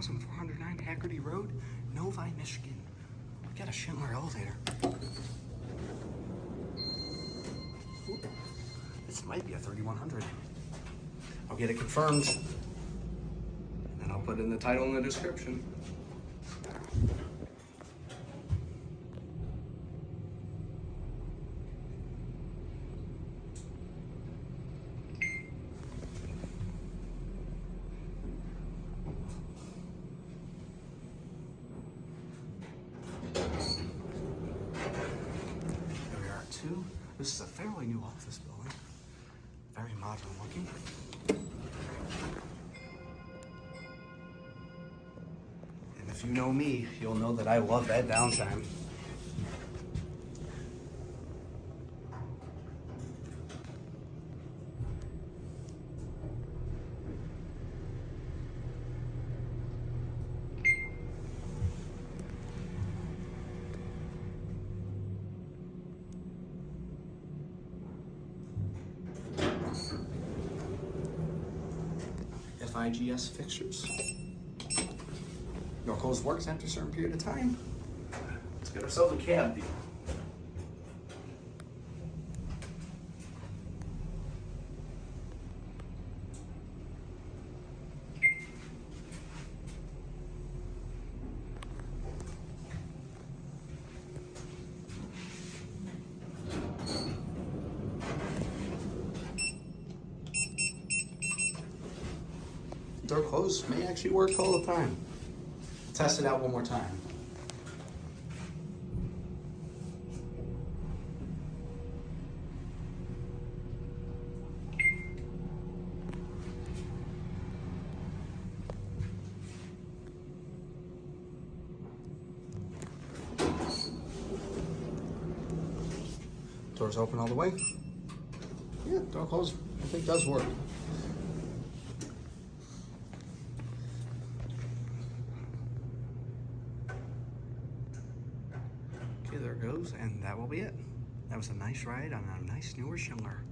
2409 Haggerty Road, Novi, Michigan. We got a Schindler elevator. Ooh, this might be a 3100. I'll get it confirmed, and then I'll put in the title in the description. This is a fairly new office building, very modern looking. And if you know me, you'll know that I love that downtime. FIGS fixtures. Your clothes works after a certain period of time. Let's get ourselves a cab deal. Door closed may actually work all the time. Test it out one more time. Doors open all the way. Yeah, door closed, I think does work. Okay, there it goes, and that will be it. That was a nice ride on a nice newer Schindler.